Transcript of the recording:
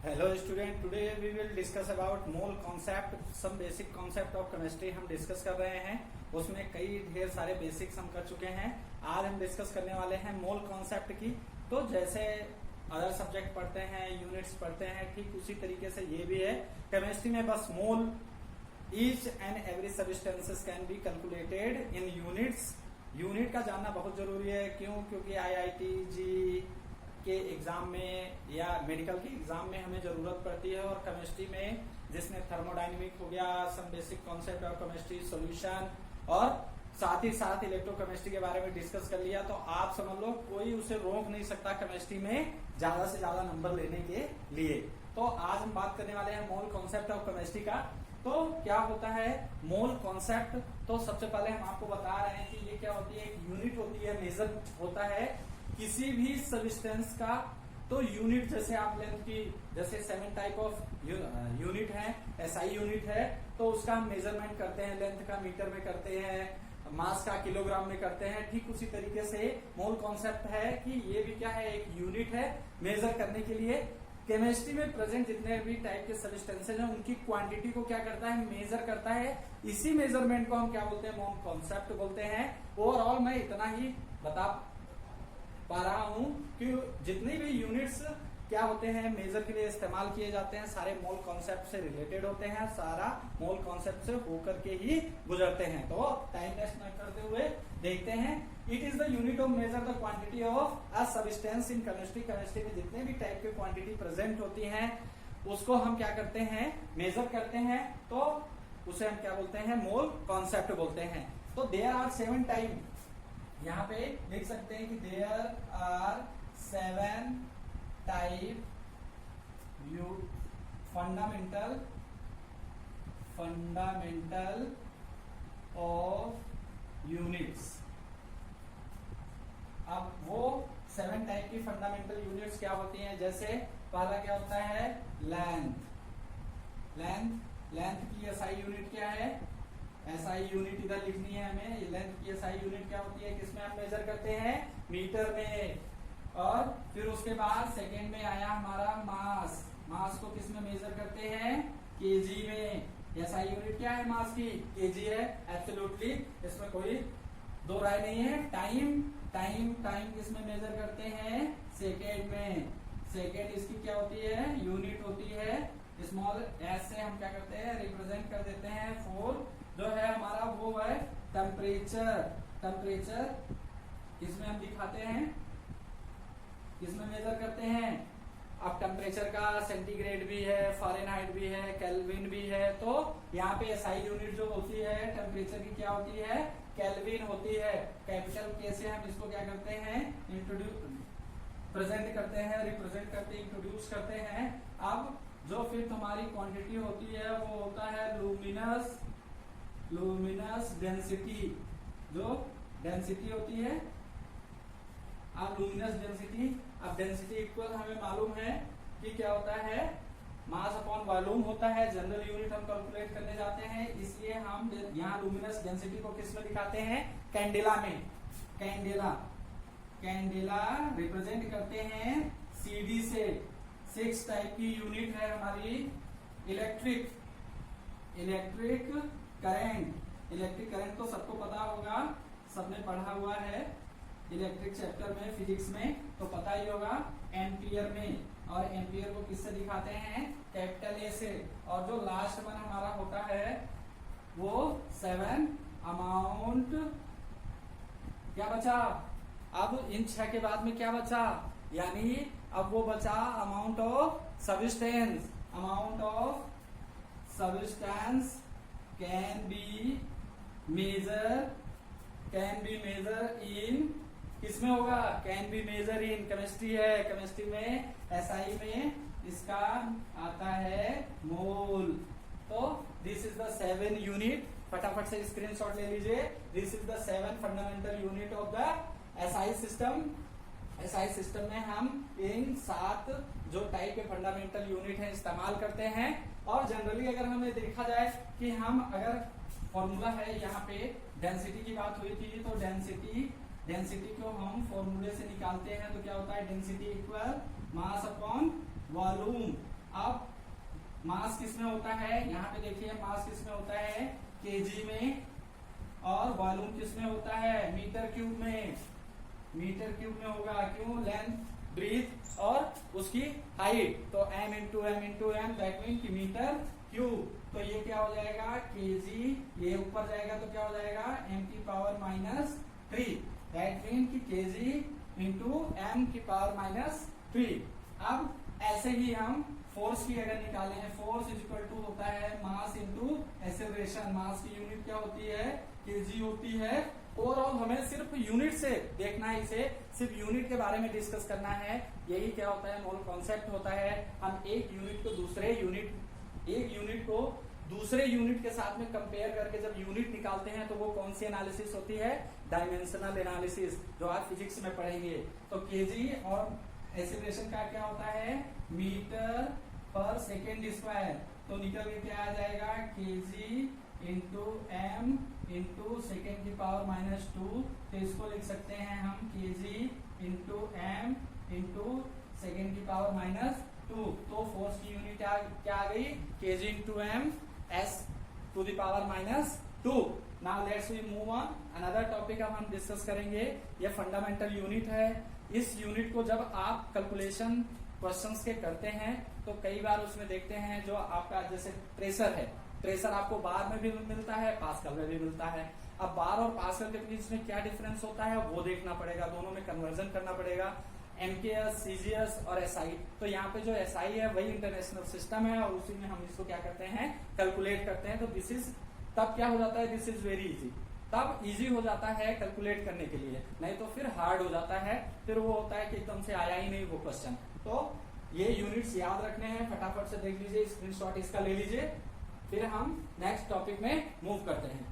Hello student, today we will discuss about mole concept, some basic concept of chemistry हम discuss कर रहे हैं। उसमें कई ढेर सारे बेसिक्स हम कर चुके हैं। आज हम डिस्कस करने वाले हैं मोल कॉन्सेप्ट की। तो जैसे अदर सब्जेक्ट पढ़ते हैं, यूनिट्स पढ़ते हैं, ठीक उसी तरीके से ये भी है। केमिस्ट्री में बस mole each and every substances can be calculated in units. Unit का जानना बहुत जरूरी है। क्यों? क्योंकि IIT जी के एग्जाम में या मेडिकल के एग्जाम में हमें जरूरत पड़ती है। और केमिस्ट्री में जिसने थर्मोडायनेमिक हो गया, some basic concept of chemistry, solution और साथ ही साथ इलेक्ट्रोकेमिस्ट्री के बारे में डिस्कस कर लिया, तो आप समझ लो कोई उसे रोक नहीं सकता केमिस्ट्री में ज्यादा से ज्यादा नंबर लेने के लिए। तो आज हम बात करने वाले हैं मोल कॉन्सेप्ट ऑफ केमिस्ट्री का। तो क्या होता है मोल कॉन्सेप्ट? तो सबसे पहले हम आपको बता रहे हैं कि ये क्या होती है। एक यूनिट होती है, मेजर होता है किसी भी सब्सटेंस का। तो यूनिट जैसे आप लेंथ की, जैसे 7 टाइप ऑफ यूनिट है, SI यूनिट है, तो उसका हम मेजरमेंट करते हैं। लेंथ का मीटर में करते हैं, मास का किलोग्राम में करते हैं। ठीक उसी तरीके से मोल कॉन्सेप्ट है कि ये भी क्या है, एक यूनिट है मेजर करने के लिए। केमिस्ट्री में प्रेजेंट जितने भी टाइप के सब्सटेंसेज हैं उनकी क्वांटिटी को क्या करता है, मेजर करता है। इसी मेजरमेंट को हम क्या बोलते हैं, मोल कॉन्सेप्ट बोलते हैं। ओवरऑल मैं इतना ही बता पा रहा हूं कि जितने भी यूनिट्स क्या होते हैं मेजर के लिए इस्तेमाल किए जाते हैं, सारे मोल कॉन्सेप्ट से रिलेटेड होते हैं, सारा मोल कॉन्सेप्ट से होकर के ही गुजरते हैं। तो टाइम वेस्ट न करते हुए देखते हैं। It is the unit of measure the quantity of a substance in chemistry. Chemistry में जितने भी टाइप के क्वांटिटी प्रेजेंट होती हैं उसको हम क्या करते हैं, मेजर करते हैं। तो उसे हम क्या बोलते हैं, मोल कॉन्सेप्ट बोलते हैं। तो देयर आर 7 टाइप, यहाँ पे लिख सकते हैं कि there are 7 type fundamental of units. अब वो 7 टाइप की फंडामेंटल यूनिट्स क्या होती हैं? जैसे पहला क्या होता है, लेंथ की SI यूनिट क्या है, SI यूनिट इधर लिखनी है हमें। लेंथ की SI यूनिट क्या होती है, किसमें हम मेजर करते हैं, मीटर में। और फिर उसके बाद सेकेंड में आया हमारा मास को किसमें मेजर करते हैं, केजी में। SI यूनिट क्या है मास की, केजी है, एब्सोल्युटली, इसमें कोई दो राय नहीं है। टाइम किसमें मेजर करते हैं, सेकेंड में। सेकेंड इसकी क्या होती है, यूनिट होती है। स्मॉल s से हम क्या करते हैं, रिप्रेजेंट कर देते हैं। 4 जो है हमारा वो है टेम्परेचर किसमें हम दिखाते हैं, किसमें मेजर करते हैं। अब टेम्परेचर का सेंटीग्रेड भी है, फ़ारेनहाइट भी है, केल्विन भी है। तो यहाँ पे SI यूनिट जो होती है टेम्परेचर की क्या होती है, केल्विन होती है। कैपिटल K से हम इसको क्या करते हैं, प्रेजेंट करते हैं, रिप्रेजेंट करते हैं, इंट्रोड्यूस करते हैं। अब जो फिर हमारी क्वांटिटी होती है वो होता है लुमिनस डेंसिटी। जो डेंसिटी होती है, अब लुमिनस डेंसिटी। अब डेंसिटी इक्वल हमें मालूम है कि क्या होता है, मास अपॉन वॉल्यूम होता है। जनरल यूनिट हम कैलकुलेट करने जाते हैं, इसलिए हम यहाँ लुमिनस डेंसिटी को किस में दिखाते हैं, कैंडेला में। कैंडेला रिप्रेजेंट करते हैं CD से। 6 टाइप की यूनिट है हमारी। इलेक्ट्रिक करंट तो सबको पता होगा, सबने पढ़ा हुआ है इलेक्ट्रिक चैप्टर में, फिजिक्स में, तो पता ही होगा। एम्पियर में, और एम्पियर को किससे दिखाते हैं, कैपिटल A से। और जो लास्ट वन हमारा होता है वो 7 अमाउंट। क्या बचा, अब इन 6 के बाद में क्या बचा, यानी अब वो बचा amount of substance. Amount of substance can be measure in, किसमें होगा, can be measure in, chemistry है। केमिस्ट्री में SI में इसका आता है मोल। तो दिस इज द 7 यूनिट, फटाफट से स्क्रीनशॉट ले लीजिए। This is the 7 fundamental unit of the SI system. SI system में हम इन 7 जो टाइप के फंडामेंटल यूनिट है इस्तेमाल करते हैं। और जनरली अगर हमें देखा जाए कि हम अगर फॉर्मूला है, यहाँ पे डेंसिटी की बात हुई थी, तो डेंसिटी को हम फॉर्मूले से निकालते हैं। तो क्या होता है, density equal mass upon volume. अब मास किसमें होता है, यहाँ पे देखिए मास किसमें होता है, केजी में, और वॉल्यूम किसमें होता है, मीटर क्यूब में। मीटर क्यूब में होगा, क्यों, लेंथ, ब्रीथ और उसकी हाइट, तो m into m that mean की मीटर क्यूब। तो ये क्या हो जाएगा, केजी, ये ऊपर जाएगा तो क्या हो जाएगा, m की पावर -3 दैट मीन की केजी इंटू m की पावर -3। अब ऐसे ही हम फोर्स की अगर निकाले हैं, फोर्स इज इक्वल टू होता है मास इंटू एक्सेलरेशन। मास की यूनिट क्या होती है, केजी होती है। ओवरऑल हमें सिर्फ यूनिट से देखना है, इसे सिर्फ यूनिट के बारे में डिस्कस करना है। यही क्या होता है, मोल कॉन्सेप्ट होता है। हम एक यूनिट को दूसरे यूनिट के साथ में कंपेयर करके जब यूनिट निकालते हैं तो वो कौन सी एनालिसिस होती है, डायमेंशनल एनालिसिस, जो आप फिजिक्स में पढ़ेंगे। तो केजी और एक्सेलरेशन का क्या होता है, मीटर पर सेकेंड स्क्वायर। तो निकल के क्या आ जाएगा, KG into M into second की पावर -2। तो इसको लिख सकते हैं हम KG into M into second की पावर -2। तो फोर्स की यूनिट क्या आ गई, KG into M S to the power -2। Now let's we move on another topic. अब हम डिस्कस करेंगे, ये फंडामेंटल यूनिट है। इस यूनिट को जब आप कैलकुलेशन क्वेश्चंस के करते हैं तो कई बार उसमें देखते हैं जो आपका जैसे प्रेशर है, प्रेशर आपको बार में भी मिलता है, पास्कल में भी मिलता है। अब बार और पास्कल के बीच में क्या डिफरेंस होता है वो देखना पड़ेगा, दोनों में कन्वर्जन करना पड़ेगा, एमकेएस, सीजीएस और एसआई। तो यहाँ पे जो एसआई है वही इंटरनेशनल सिस्टम है और उसी में हम इसको क्या करते हैं, कैलकुलेट करते हैं। तो दिस इज, तब क्या हो जाता है, दिस इज वेरी इजी, तब इजी हो जाता है कैलकुलेट करने के लिए, नहीं तो फिर हार्ड हो जाता है, फिर वो होता है कि एकदम से आया ही नहीं वो क्वेश्चन। तो ये यूनिट्स याद रखने हैं, फटाफट से देख लीजिए, स्क्रीनशॉट इसका ले लीजिए, फिर हम नेक्स्ट टॉपिक में मूव करते हैं।